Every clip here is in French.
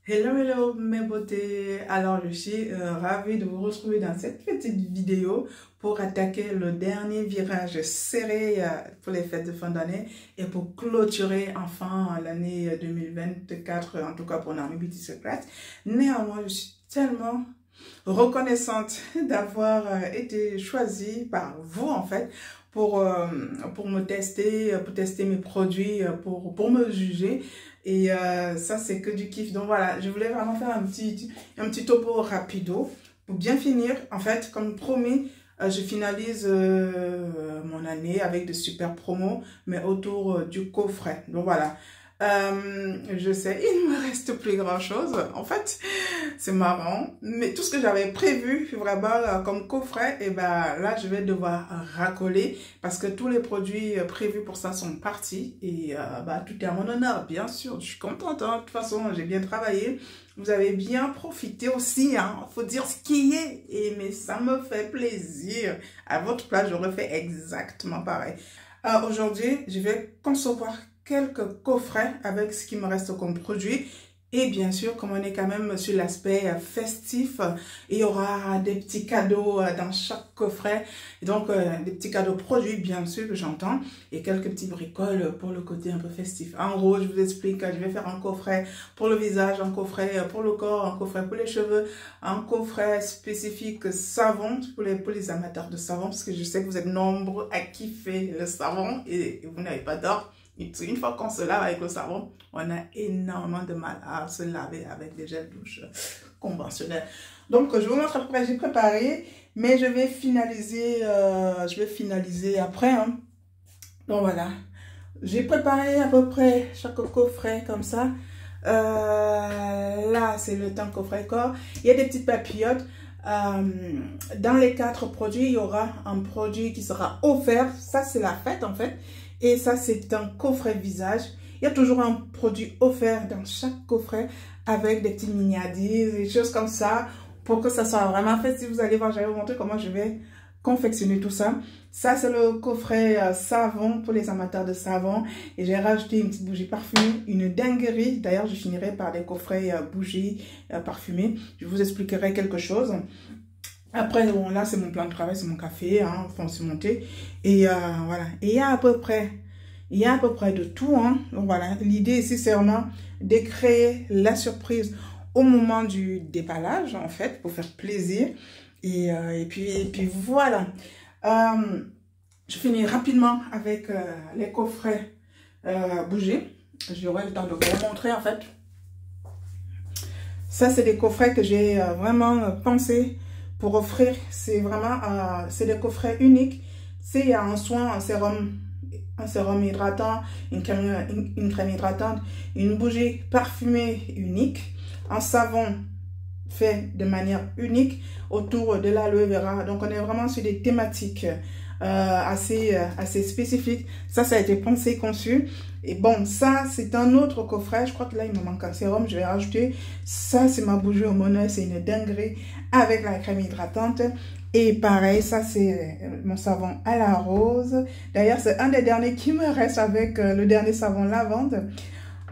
Hello, hello mes beautés. Alors je suis ravie de vous retrouver dans cette petite vidéo pour attaquer le dernier virage serré pour les fêtes de fin d'année et pour clôturer enfin l'année 2024, en tout cas pour Naomi Beauty Secret. Néanmoins, je suis tellement reconnaissante d'avoir été choisie par vous en fait pour me tester, pour tester mes produits, pour me juger. Et ça, c'est que du kiff. Donc voilà, je voulais vraiment faire un petit topo rapido pour bien finir. En fait, comme promis, je finalise mon année avec de super promos, mais autour du coffret. Donc voilà. Je sais, il ne me reste plus grand-chose. En fait, c'est marrant. Mais tout ce que j'avais prévu, vraiment, comme coffret, et ben là, je vais devoir racoler parce que tous les produits prévus pour ça sont partis. Et bah, tout est à mon honneur, bien sûr. Je suis contente, hein. De toute façon, j'ai bien travaillé. Vous avez bien profité aussi, hein. Faut dire ce qui est. Et, mais ça me fait plaisir. À votre place, j'aurais fait exactement pareil. Aujourd'hui, je vais concevoir quelques coffrets avec ce qui me reste comme produit. Et bien sûr, comme on est quand même sur l'aspect festif, il y aura des petits cadeaux dans chaque coffret. Et donc, des petits cadeaux produits, bien sûr, que j'entends. Et quelques petits bricoles pour le côté un peu festif. En gros, je vous explique, je vais faire un coffret pour le visage, un coffret pour le corps, un coffret pour les cheveux, un coffret spécifique savon pour les amateurs de savon. Parce que je sais que vous êtes nombreux à kiffer le savon et vous n'avez pas d'or. Une fois qu'on se lave avec le savon, on a énormément de mal à se laver avec des gels douche conventionnels. Donc, je vous montre après, j'ai préparé, mais je vais finaliser après. Hein. Donc, voilà. J'ai préparé à peu près chaque coffret comme ça. Là, c'est le temps coffret corps. Il y a des petites papillotes. Dans les 4 produits, il y aura un produit qui sera offert. Ça, c'est la fête en fait. Et ça, c'est un coffret visage. Il y a toujours un produit offert dans chaque coffret avec des petites miniadises, des choses comme ça pour que ça soit vraiment fait. Si vous allez voir, je vais vous montrer comment je vais confectionner tout ça. Ça, c'est le coffret savon pour les amateurs de savon. Et j'ai rajouté une petite bougie parfumée, une dinguerie. D'ailleurs, je finirai par des coffrets bougies parfumées. Je vous expliquerai quelque chose. Après, bon, là, c'est mon plan de travail, c'est mon café, hein, enfin, c'est mon thé. Et voilà. Et il y a à peu près de tout, hein. Donc voilà, l'idée ici, c'est vraiment de créer la surprise au moment du déballage, en fait, pour faire plaisir. Et puis voilà. Je finis rapidement avec les coffrets bougés. J'aurai le temps de vous montrer, en fait. Ça, c'est des coffrets que j'ai vraiment pensé pour offrir. C'est vraiment, c'est des coffrets uniques. Il y a un soin, un sérum hydratant, une crème hydratante, une bougie parfumée unique, un savon fait de manière unique autour de l'aloe vera. Donc, on est vraiment sur des thématiques assez spécifiques. Ça a été pensé, conçu. Et bon, ça, c'est un autre coffret. Je crois que là, il me manque un sérum. Je vais rajouter. Ça, c'est ma bougie hormonale. C'est une dinguerie avec la crème hydratante. Et pareil, ça, c'est mon savon à la rose. D'ailleurs, c'est un des derniers qui me reste avec le dernier savon lavande.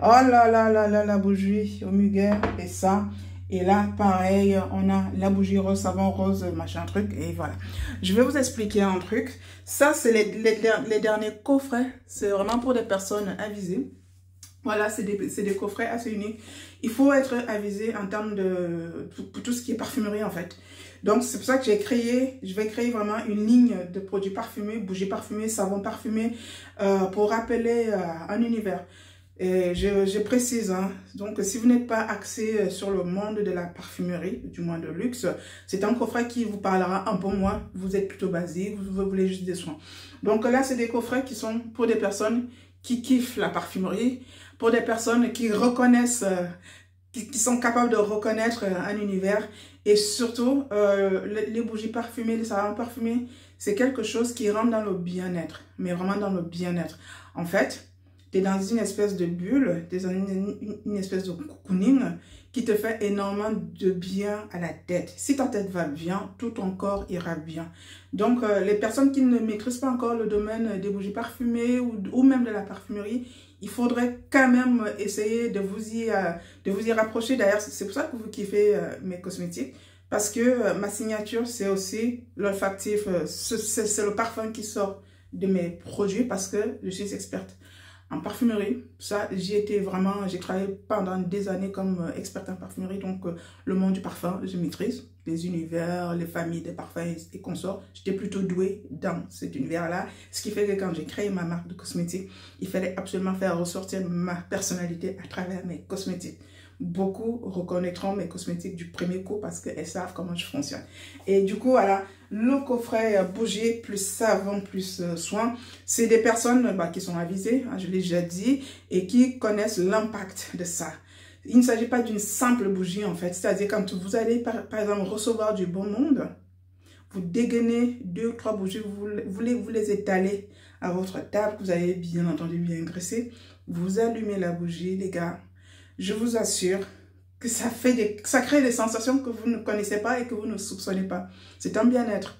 Oh là là là là, la bougie au muguet. Et ça. Et là, pareil, on a la bougie rose, savon rose, machin truc. Et voilà. Je vais vous expliquer un truc. Ça, c'est les derniers coffrets. C'est vraiment pour des personnes avisées. Voilà, c'est des coffrets assez uniques. Il faut être avisé en termes pour tout ce qui est parfumerie, en fait. Donc, c'est pour ça que je vais créer vraiment une ligne de produits parfumés, bougies parfumées, savons parfumés, pour rappeler un univers. Et je précise, hein, donc si vous n'êtes pas axé sur le monde de la parfumerie, du moins de luxe, c'est un coffret qui vous parlera un peu moins. Vous êtes plutôt basique, vous voulez juste des soins. Donc là, c'est des coffrets qui sont pour des personnes qui kiffent la parfumerie, pour des personnes qui reconnaissent, qui sont capables de reconnaître un univers. Et surtout, les bougies parfumées, les savons parfumés, c'est quelque chose qui rentre dans le bien-être, mais vraiment dans le bien-être. En fait, tu es dans une espèce de bulle, tu es dans une espèce de cocooning qui te fait énormément de bien à la tête. Si ta tête va bien, tout ton corps ira bien. Donc, les personnes qui ne maîtrisent pas encore le domaine des bougies parfumées ou même de la parfumerie, il faudrait quand même essayer de vous y rapprocher. D'ailleurs, c'est pour ça que vous kiffez mes cosmétiques. Parce que ma signature, c'est aussi l'olfactif. C'est le parfum qui sort de mes produits parce que je suis experte en parfumerie. Ça, j'ai travaillé pendant des années comme experte en parfumerie. Donc, le monde du parfum, je maîtrise. Les univers, les familles des parfums et consorts. J'étais plutôt douée dans cet univers-là. Ce qui fait que quand j'ai créé ma marque de cosmétiques, il fallait absolument faire ressortir ma personnalité à travers mes cosmétiques. Beaucoup reconnaîtront mes cosmétiques du premier coup parce qu'elles savent comment je fonctionne. Et du coup, voilà, le coffret bougie plus savon plus soin, c'est des personnes qui sont avisées, hein, je l'ai déjà dit, et qui connaissent l'impact de ça. Il ne s'agit pas d'une simple bougie en fait, c'est-à-dire quand vous allez par exemple recevoir du bon monde, vous dégainez 2 ou 3 bougies, vous les étalez à votre table, que vous avez bien entendu bien graissé, vous allumez la bougie les gars. Je vous assure que ça crée des sensations que vous ne connaissez pas et que vous ne soupçonnez pas. C'est un bien-être.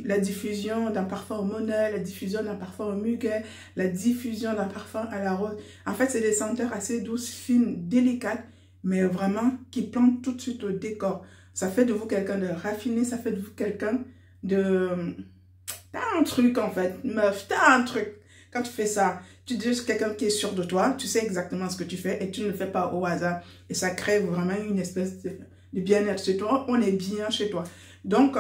La diffusion d'un parfum au monet, la diffusion d'un parfum au muguet, la diffusion d'un parfum à la rose. En fait, c'est des senteurs assez douces, fines, délicates, mais vraiment qui plantent tout de suite au décor. Ça fait de vous quelqu'un de raffiné, ça fait de vous quelqu'un de... T'as un truc en fait, meuf, t'as un truc. Quand tu fais ça, tu dis juste quelqu'un qui est sûr de toi, tu sais exactement ce que tu fais et tu ne le fais pas au hasard. Et ça crée vraiment une espèce de bien-être chez toi. On est bien chez toi. Donc,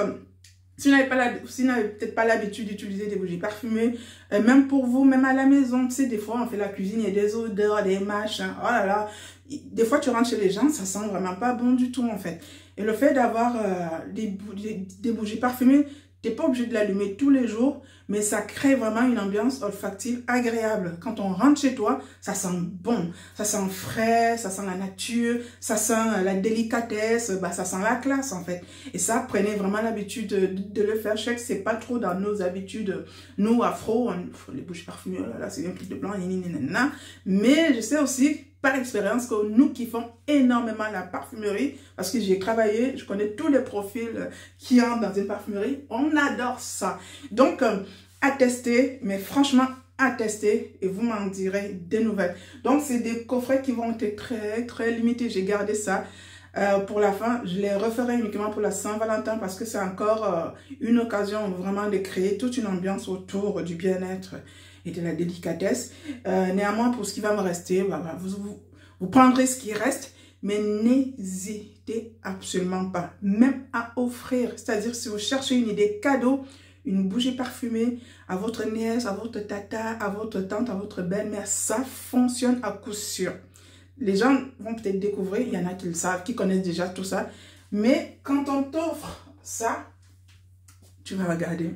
si vous n'avez peut-être pas l'habitude d'utiliser des bougies parfumées, même pour vous, même à la maison, tu sais, des fois, on fait la cuisine, il y a des odeurs, des machins, oh là là. Des fois, tu rentres chez les gens, ça sent vraiment pas bon du tout, en fait. Et le fait d'avoir des bougies parfumées, tu n'es pas obligé de l'allumer tous les jours, mais ça crée vraiment une ambiance olfactive agréable. Quand on rentre chez toi, ça sent bon, ça sent frais, ça sent la nature, ça sent la délicatesse, ça sent la classe en fait. Et ça, prenez vraiment l'habitude de le faire. Je sais que c'est pas trop dans nos habitudes, nous afro, les bougies parfumées, là c'est un truc de blanc, mais je sais aussi par expérience que nous kiffons énormément la parfumerie parce que j'ai travaillé, je connais tous les profils qui entrent dans une parfumerie, on adore ça. Donc, à tester, mais franchement, à tester et vous m'en direz des nouvelles. Donc, c'est des coffrets qui vont être très, très limités. J'ai gardé ça pour la fin. Je les referai uniquement pour la Saint-Valentin parce que c'est encore une occasion vraiment de créer toute une ambiance autour du bien-être et de la délicatesse. Néanmoins, pour ce qui va me rester, vous prendrez ce qui reste, mais n'hésitez absolument pas, même à offrir. C'est-à-dire, si vous cherchez une idée cadeau, une bougie parfumée à votre nièce, à votre tata, à votre tante, à votre belle-mère, ça fonctionne à coup sûr. Les gens vont peut-être découvrir, il y en a qui le savent, qui connaissent déjà tout ça, mais quand on t'offre ça, tu vas regarder...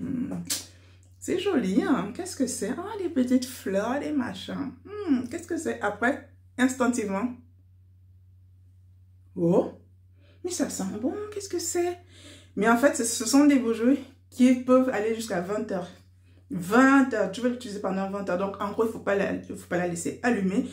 C'est joli, hein? Qu'est-ce que c'est? Ah, des petites fleurs, des machins. Qu'est-ce que c'est? Après, instinctivement. Oh, mais ça sent bon, qu'est-ce que c'est? Mais en fait, ce sont des bougies qui peuvent aller jusqu'à 20 heures. 20 heures, tu vas l'utiliser pendant 20 heures. Donc, en gros, il ne faut pas la laisser allumer.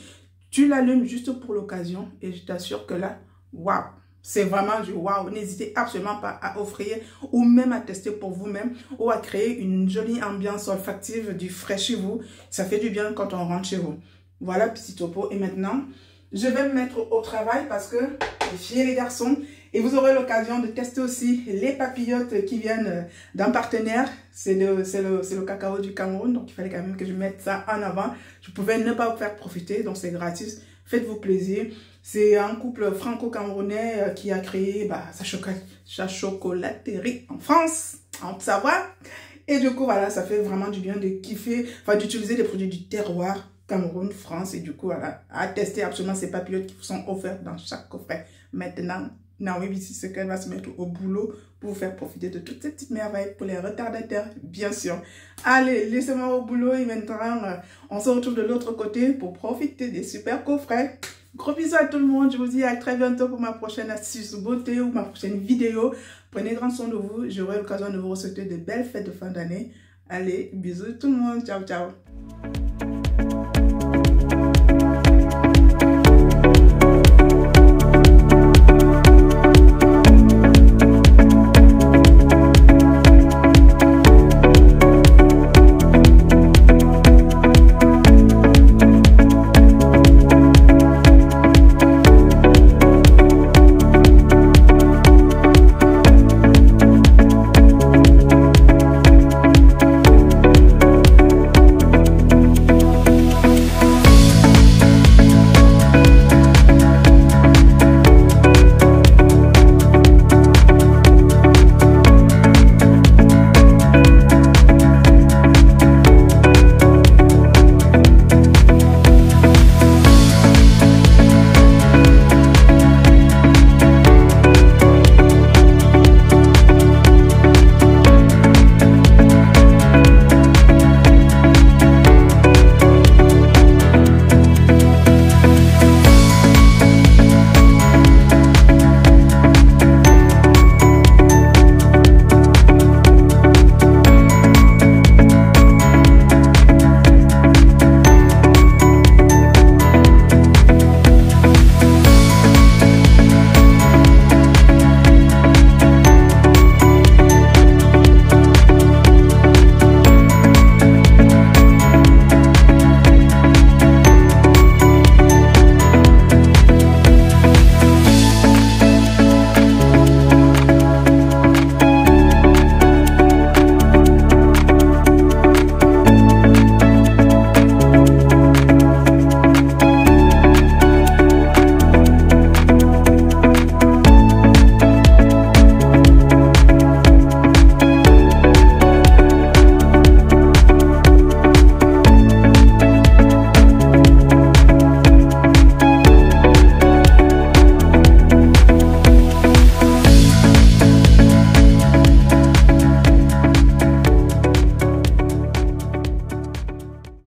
Tu l'allumes juste pour l'occasion et je t'assure que là, waouh! C'est vraiment du waouh. N'hésitez absolument pas à offrir ou même à tester pour vous-même ou à créer une jolie ambiance olfactive du frais chez vous. Ça fait du bien quand on rentre chez vous. Voilà, petit topo. Et maintenant, je vais me mettre au travail parce que les filles et les garçons, et vous aurez l'occasion de tester aussi les papillotes qui viennent d'un partenaire. C'est le cacao du Cameroun, donc il fallait quand même que je mette ça en avant. Je pouvais ne pas vous faire profiter, donc c'est gratis. Faites-vous plaisir. C'est un couple franco-camerounais qui a créé sa chocolaterie en France, en Haute-Savoie. Et du coup, voilà, ça fait vraiment du bien de kiffer, enfin d'utiliser des produits du terroir Cameroun, France. Et du coup, voilà, à tester absolument ces papillotes qui vous sont offertes dans chaque coffret. Maintenant, Naomi c'est qu'elle va se mettre au boulot pour vous faire profiter de toutes ces petites merveilles pour les retardataires, bien sûr. Allez, laissez-moi au boulot et maintenant, on se retrouve de l'autre côté pour profiter des super coffrets. Gros bisous à tout le monde. Je vous dis à très bientôt pour ma prochaine astuce beauté ou ma prochaine vidéo. Prenez grand soin de vous. J'aurai l'occasion de vous souhaiter de belles fêtes de fin d'année. Allez, bisous tout le monde. Ciao, ciao.